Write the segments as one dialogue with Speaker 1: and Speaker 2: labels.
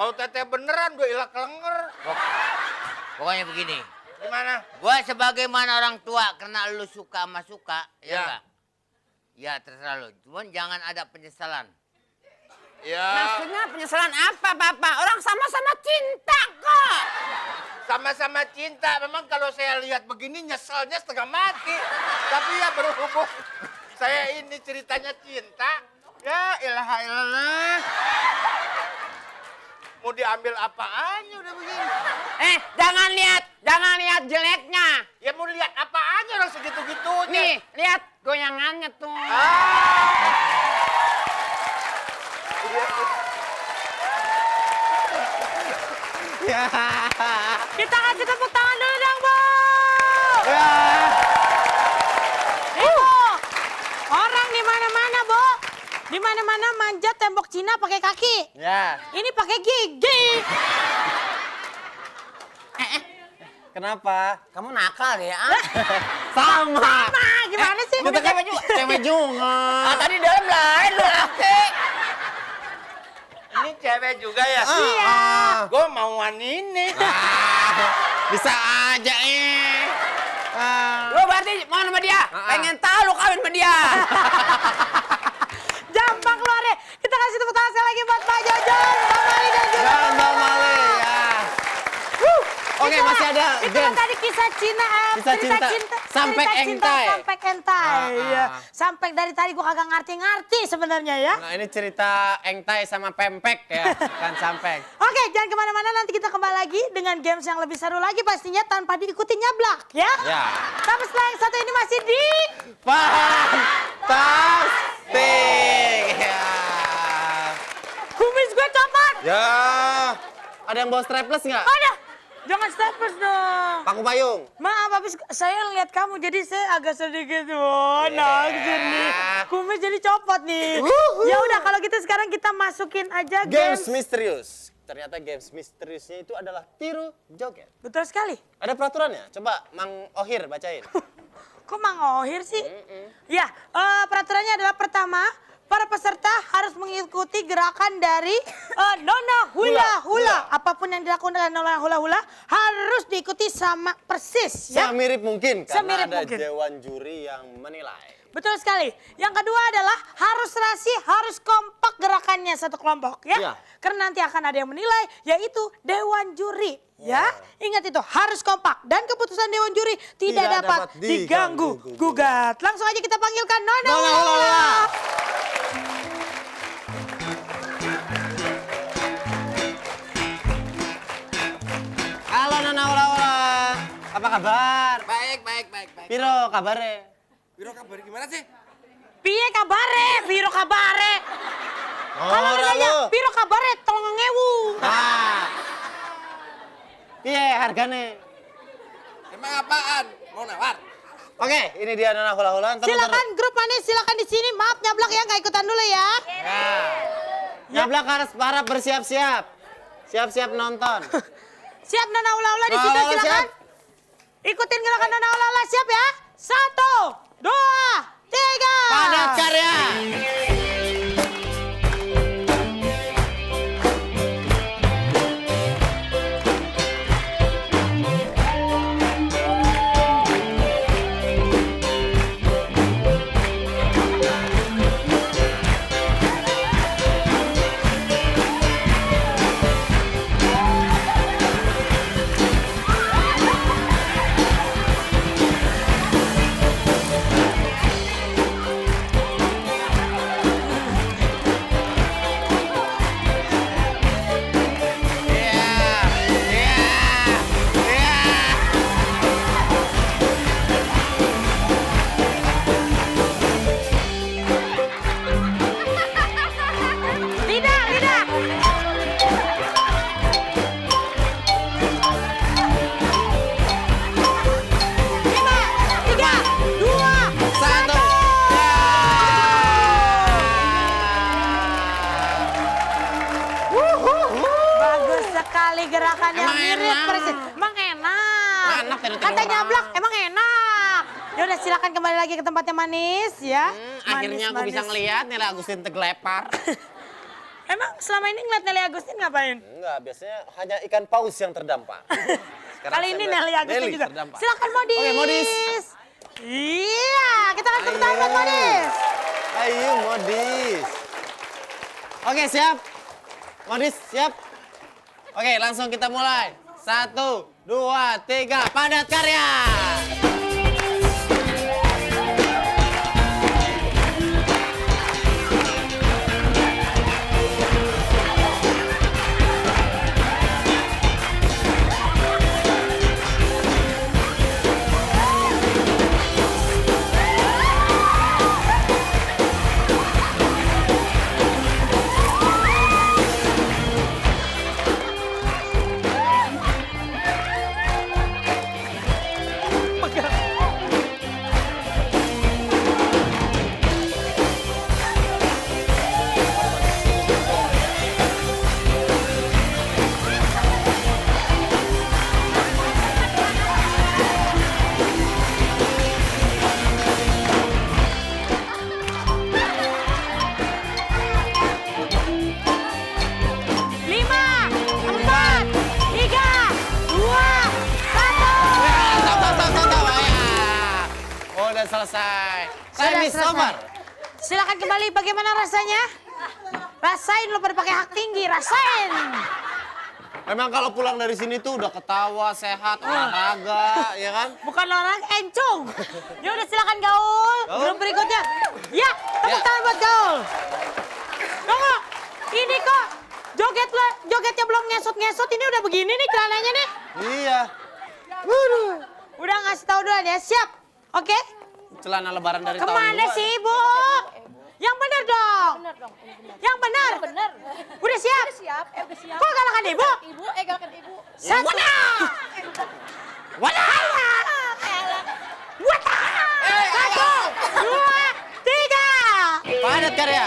Speaker 1: Tahu teteh beneran gue ilah kelenger.
Speaker 2: Pokoknya begini.
Speaker 1: Gimana?
Speaker 2: Gua sebagaimana orang tua karena lu suka sama suka, ya
Speaker 1: Ya.
Speaker 2: enggak? Ya terserah lu. Cuman jangan ada penyesalan.
Speaker 1: Ya.
Speaker 3: Maksudnya penyesalan apa, Bapak? Orang sama-sama cinta kok.
Speaker 1: Sama-sama cinta. Memang kalau saya lihat begini nyeselnya setengah mati. Tapi ya berhubung saya ini ceritanya cinta. Ya ilah ilah. Mau diambil apaannya udah begini.
Speaker 3: Jangan lihat jeleknya.
Speaker 1: Ya mau lihat apaannya orang segitu-gitunya.
Speaker 3: Nih, lihat goyangannya tuh.
Speaker 4: Kita kasih tepuk tangan dulu dong, Bu. Ibu, orang di mana-mana, Bu. Di mana-mana manjat tembok Cina pakai kaki.
Speaker 5: Ya.
Speaker 4: Ini pakai gigi.
Speaker 5: Kenapa?
Speaker 3: Kamu nakal ya?
Speaker 5: Sama.
Speaker 4: Nah, gimana sih?
Speaker 5: Kita kan cewek juga.
Speaker 3: Tadi dalam lain lu laki.
Speaker 1: Ini cewek juga ya?
Speaker 4: Iya.
Speaker 1: Gue mauan ini.
Speaker 5: Bisa aja
Speaker 3: Lu berarti mau sama dia? Pengen tahu lu kawin sama dia.
Speaker 4: Gampang keluar deh. Kita kasih tepuk tangan sekali lagi buat Pak Jojon, Bang Mali dan juga
Speaker 5: Dan Bang Mali ya. Oke,
Speaker 4: Itulah-
Speaker 5: masih ada
Speaker 4: Itulah
Speaker 5: games.
Speaker 4: tadi kisah Cina,
Speaker 5: Kisah cinta. Sampai
Speaker 4: cerita cinta
Speaker 5: entai.
Speaker 4: sampai entai. Iya.
Speaker 5: Ah.
Speaker 4: Sampai dari tadi gua kagak ngerti-ngerti sebenarnya ya.
Speaker 5: Nah, ini cerita engtai sama pempek ya, kan sampai.
Speaker 4: Oke, jangan kemana-mana, nanti kita kembali lagi dengan games yang lebih seru lagi pastinya tanpa diikuti nyablak ya.
Speaker 5: Ya.
Speaker 4: Tapi setelah yang satu ini masih di...
Speaker 5: Fantastik. Ya.
Speaker 4: Kumis gue copot.
Speaker 5: Ya. Ada yang bawa strapless nggak?
Speaker 4: Ada. Jangan staples dong.
Speaker 5: Paku payung.
Speaker 4: Maaf, habis saya lihat kamu jadi saya agak sedikit naksir nih. Kumis jadi copot nih. Ya udah kalau gitu sekarang kita masukin aja
Speaker 5: Games
Speaker 4: games.
Speaker 5: misterius. Ternyata games misteriusnya itu adalah tiru joget.
Speaker 4: Betul sekali.
Speaker 5: Ada peraturannya? Coba Mang Ohir bacain.
Speaker 4: Kok Mang Ohir sih? Ya, peraturannya adalah pertama, para peserta harus mengikuti gerakan dari Nona Hula Hula. Apapun yang dilakukan dengan Nona Hula Hula harus diikuti sama persis ya.
Speaker 5: Semirip mungkin karena
Speaker 4: Semirip
Speaker 5: ada
Speaker 4: mungkin.
Speaker 5: dewan juri yang menilai.
Speaker 4: Betul sekali. Yang kedua adalah harus serasi, harus kompak gerakannya satu kelompok ya.
Speaker 5: Iya.
Speaker 4: Karena nanti akan ada yang menilai yaitu dewan juri ya. Ingat itu harus kompak dan keputusan dewan juri tidak dapat diganggu gugat. Langsung aja kita panggilkan Nona Hula Hula.
Speaker 5: Halo Nona Hula Hula. Apa kabar?
Speaker 3: Baik.
Speaker 5: Piro kabarnya?
Speaker 3: Biro kabar gimana sih?
Speaker 4: Piye kabare? Biro kabare. Kalau lu nanya, biro kabare tolong ngewu.
Speaker 5: Iya harganya.
Speaker 3: Emang apaan? Mau nawar?
Speaker 5: Oke, ini dia Nona Hula Hula.
Speaker 4: Silakan grup manis, silakan di sini. Maaf nyablak ya, nggak ikutan dulu ya.
Speaker 5: Nyablak harus para bersiap-siap. Siap-siap nonton.
Speaker 4: Siap Nona Hula Hula di situ
Speaker 5: Hula Hula
Speaker 4: silakan.
Speaker 5: siap.
Speaker 4: Ikutin gerakan Nona Hula Hula, siap ya? 1, 2, 3.
Speaker 5: Padat karya.
Speaker 4: Lidah, lidah. Lima, tiga, dua,
Speaker 5: Satu.
Speaker 4: Bagus sekali gerakannya,
Speaker 5: Emang
Speaker 4: mirip
Speaker 5: enak.
Speaker 4: persis. Emang enak.
Speaker 5: Enak, tadi
Speaker 4: Kata
Speaker 5: tengok
Speaker 4: nyablak, emang enak. Ya udah silakan kembali lagi ke tempatnya manis ya.
Speaker 5: Akhirnya aku bisa ngelihat nih Agustin Teglepar.
Speaker 4: Emang selama ini ngeliat Nelly Agustin ngapain?
Speaker 5: Enggak, biasanya hanya ikan paus yang terdampar. Sekarang
Speaker 4: Kali
Speaker 5: saya
Speaker 4: ini
Speaker 5: melihat
Speaker 4: Nelly Agustin juga.
Speaker 5: terdampak.
Speaker 4: Silakan Modis.
Speaker 5: Oke, Modis.
Speaker 4: Iya, kita kasih tepuk tangan buat Modis.
Speaker 5: Ayo Modis. Oke, siap. Modis, siap. Oke, langsung kita mulai. 1, 2, 3, padat karya. Selesai. Time is over.
Speaker 4: Silakan kembali. Bagaimana rasanya? Rasain lo pada pakai hak tinggi, rasain.
Speaker 5: Memang kalau pulang dari sini tuh udah ketawa, sehat, olahraga, ya kan?
Speaker 4: Bukan orang encung. Ya udah silakan Gaul. Grup berikutnya. Ya, tepuk tangan buat Gaul. Tunggu. Ini kok jogetnya belum ngesot-ngesot, ini udah begini nih celananya nih.
Speaker 5: Iya.
Speaker 4: Udah ngasih tahu duluan ya, siap. Oke?
Speaker 5: Celana lebaran dari tahun
Speaker 4: Kemana
Speaker 5: dua.
Speaker 4: sih Ibu? Yang benar dong. Yang benar.
Speaker 6: Bener.
Speaker 4: Udah siap?
Speaker 6: Udah siap, udah siap.
Speaker 4: Kok galakan Ibu?
Speaker 6: Ibu, galkan ibu.
Speaker 4: Satu. Wadah. Satu, dua, tiga.
Speaker 5: Padat karya.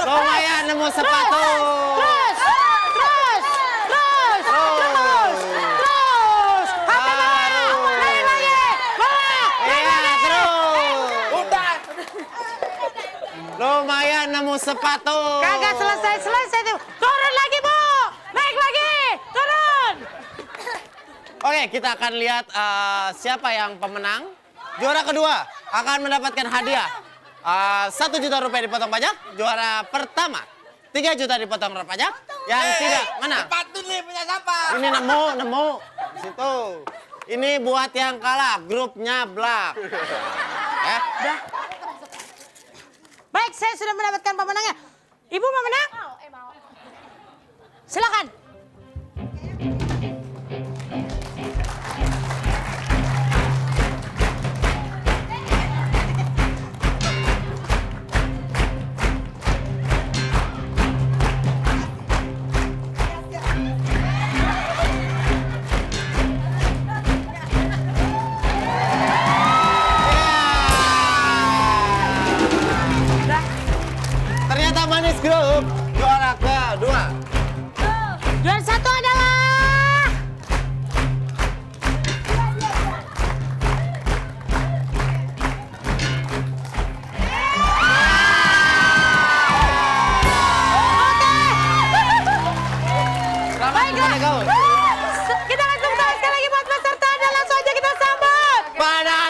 Speaker 5: Lumayan nemu sepatu.
Speaker 4: Terus. Sampai bawah. Naik lagi. Bawah.
Speaker 5: Iya, terus.
Speaker 1: Udah.
Speaker 5: Lumayan nemu sepatu.
Speaker 4: Kagak selesai tuh. Turun lagi, Bu. Naik lagi. Turun.
Speaker 5: Oke, kita akan lihat siapa yang pemenang. Juara kedua akan mendapatkan hadiah. 1 juta rupiah dipotong pajak. Juara pertama 3 juta dipotong pajak. Yang tidak menang.
Speaker 1: Sepatu nih punya siapa?
Speaker 5: Ini nemu. Di situ. Ini buat yang kalah, grupnya Blak. Ya.
Speaker 4: Baik, saya sudah mendapatkan pemenangnya. Ibu mau menang?
Speaker 6: Mau.
Speaker 4: Silakan.
Speaker 5: Ternyata Manis Group juara kedua.
Speaker 4: Juara satu adalah
Speaker 5: Selamat kepada kau.
Speaker 4: kita langsung sekali lagi buat peserta dan langsung aja kita sambut.
Speaker 5: Padat